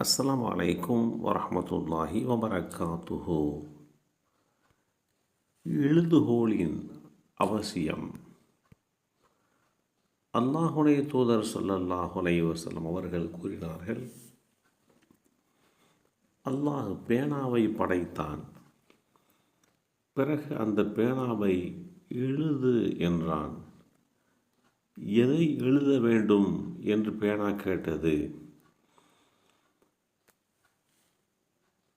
அஸ்ஸலாமு அலைக்கும் வரஹ்மத்துல்லாஹி வபரகாத்துஹு. எழுதுகோலின் அவசியம். அல்லாஹுடைய தூதர் ஸல்லல்லாஹு அலைஹி வஸல்லம் அவர்கள் கூறினார்கள், அல்லாஹ் பேனாவை படைத்தான். பிறகு அந்த பேனாவை எழுது என்றான். எதை எழுத வேண்டும் என்று பேனா கேட்டது.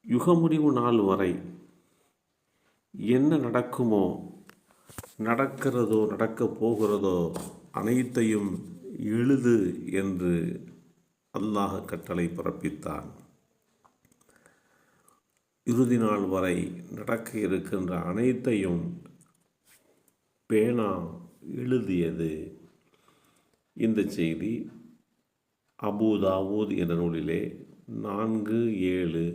யுகமுடிவு நாள் வரை என்ன நடக்குமோ, நடக்கிறதோ நடக்கப் போகிறதோ அனைத்தையும் எழுது என்று அல்லாஹ் கட்டளை பிறப்பித்தான். இறுதி நாள் வரை நடக்க இருக்கின்ற அனைத்தையும் பேனா எழுதியது. இந்த செய்தி அபூ தாவூத் என்ற நூலிலே 4700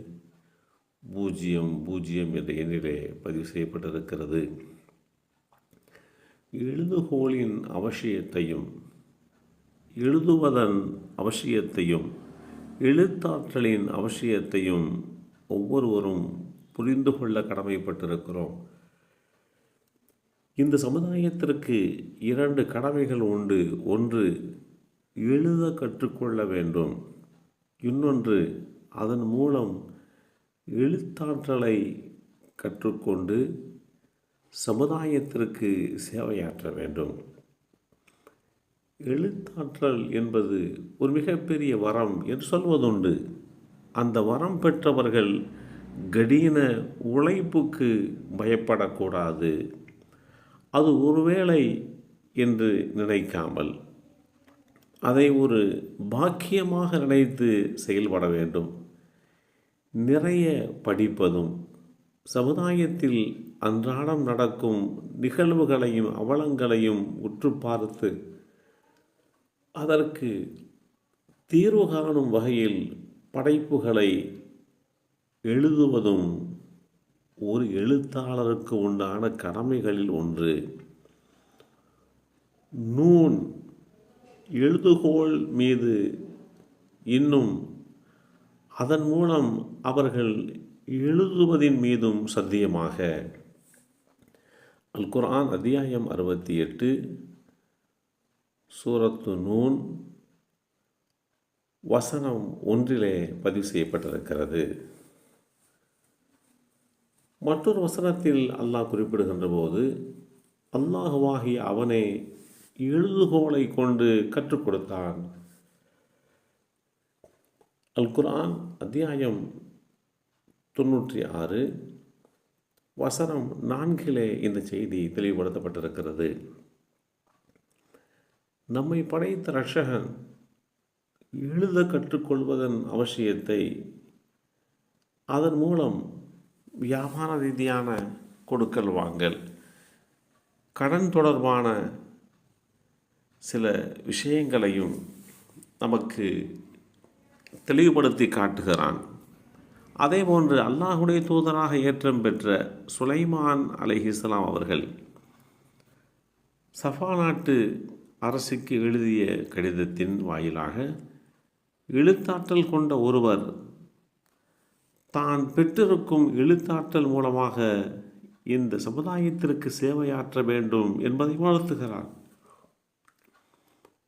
என்ற எண்ணிலே பதிவு செய்யப்பட்டிருக்கிறது. எழுதுகோலின் அவசியத்தையும், எழுதுவதன் அவசியத்தையும், எழுத்தாற்றலின் அவசியத்தையும் ஒவ்வொருவரும் புரிந்து கொள்ள கடமைப்பட்டிருக்கிறோம். இந்த சமுதாயத்திற்கு 2 கடமைகள் உண்டு. ஒன்று, எழுத கற்றுக்கொள்ள வேண்டும். இன்னொன்று, அதன் மூலம் எழுத்தாற்றலை கற்றுக்கொண்டு சமுதாயத்திற்கு சேவையாற்ற வேண்டும். எழுத்தாற்றல் என்பது ஒரு மிகப்பெரிய வரம் என்று சொல்வதுண்டு. அந்த வரம் பெற்றவர்கள் கடின உழைப்புக்கு பயப்படக்கூடாது. அது ஒருவேளை என்று நினைக்காமல் அதை ஒரு பாக்கியமாக நினைத்து செயல்பட வேண்டும். நிறைய படிப்பதும், சமுதாயத்தில் அன்றாடம் நடக்கும் நிகழ்வுகளையும் அவலங்களையும் உற்று பார்த்து அதற்கு தீர்வு காணும் வகையில் படைப்புகளை எழுதுவதும் ஒரு எழுத்தாளருக்கு உண்டான கடமைகளில் ஒன்று. நூன் எழுதுகோல் மீது, இன்னும் அதன் மூலம் அவர்கள் எழுதுவதின் மீதும் சத்தியமாக. அல் குர்ஆன் அத்தியாயம் 68 சூரத்து நூன் வசனம் 1 பதிவு செய்யப்பட்டிருக்கிறது. மற்றொரு வசனத்தில் அல்லாஹ் குறிப்பிடுகின்ற போது, அல்லாஹுவாகிய அவனே எழுதுகோலை கொண்டு கற்றுக் கொடுத்தான். அல் குர்ஆன் அத்தியாயம் 96 வசனம் 4 இந்த செய்தி தெளிவுபடுத்தப்பட்டிருக்கிறது. நம்மை படைத்த இரட்சகன் எழுத கற்றுக்கொள்வதன் அவசியத்தை, அதன் மூலம் வியாபார ரீதியான கொடுக்கல் வாங்கல், கடன் தொடர்பான சில விஷயங்களையும் நமக்கு தெளிவுபடுத்தி காட்டுகிறான். அதேபோன்று அல்லாஹுடைய தூதராக ஏற்றம் பெற்ற சுலைமான் அலைஹிஸ்ஸலாம் அவர்கள் சஃபா நாட்டு அரசுக்கு எழுதிய கடிதத்தின் வாயிலாக எழுத்தாற்றல் கொண்ட ஒருவர் தான் பெற்றிருக்கும் எழுத்தாற்றல் மூலமாக இந்த சமுதாயத்திற்கு சேவையாற்ற வேண்டும் என்பதை உணர்த்துகிறார்.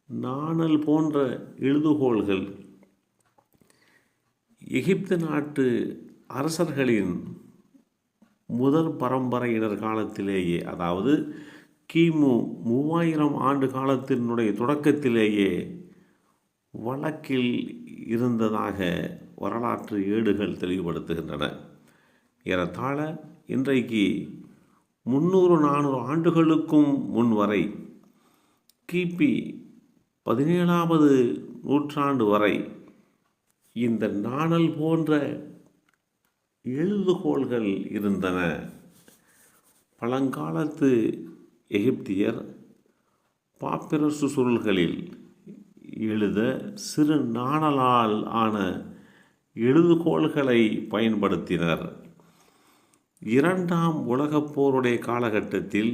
நாணல் போன்ற எழுதுகோள்கள் எகிப்து நாட்டு அரசர்களின் முதல் பரம்பரையினர் காலத்திலேயே, அதாவது கிமு 3000 ஆண்டு காலத்தினுடைய தொடக்கத்திலேயே வழக்கில் இருந்ததாக வரலாற்று ஏடுகள் தெளிவுபடுத்துகின்றன. ஏறத்தாழ இன்றைக்கு 300-400 ஆண்டுகளுக்கும் முன் வரை, கிபி 17வது நூற்றாண்டு வரை இந்த நாணல் போன்ற எழுதுகோள்கள் இருந்தன. பழங்காலத்து எகிப்தியர் பாப்பிரசு சுருள்களில் எழுத சிறு நாணலால் ஆன எழுதுகோள்களை பயன்படுத்தினர். 2ஆம் உலகப் போருடைய காலகட்டத்தில்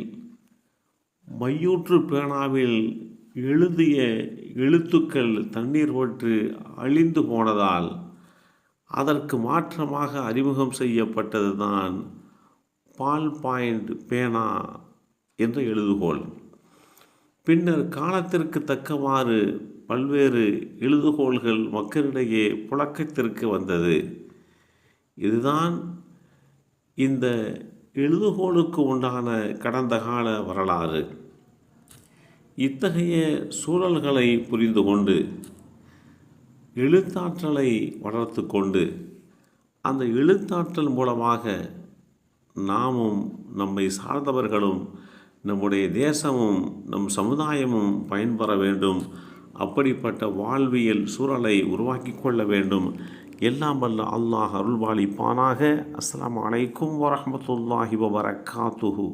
மையூற்று பேனாவில் எழுதிய எழுத்துக்கள் தண்ணீர் பட்டு அழிந்து போனதால் அதற்கு மாற்றமாக அறிமுகம் செய்யப்பட்டது தான் பால் பாயிண்ட் பேனா என்ற எழுதுகோல். பின்னர் காலத்திற்கு தக்கவாறு பல்வேறு எழுதுகோள்கள் மக்களிடையே புழக்கத்திற்கு வந்தது. இதுதான் இந்த எழுதுகோலுக்கு உண்டான கடந்த கால வரலாறு. இத்தகைய சூழல்களை புரிந்து கொண்டு எழுத்தாற்றலை வளர்த்து கொண்டு அந்த எழுத்தாற்றல் மூலமாக நாமும் நம்மை சார்ந்தவர்களும் நம்முடைய தேசமும் நம் சமுதாயமும் பயன்பெற வேண்டும். அப்படிப்பட்ட வாழ்வியல் சூழலை உருவாக்கி கொள்ள வேண்டும். எல்லாம் வல்ல அல்லாஹ் அருள்வாளிப்பானாக. அஸ்ஸலாமு அலைக்கும் வரஹ்மத்துல்லாஹி வபரகாத்துஹு.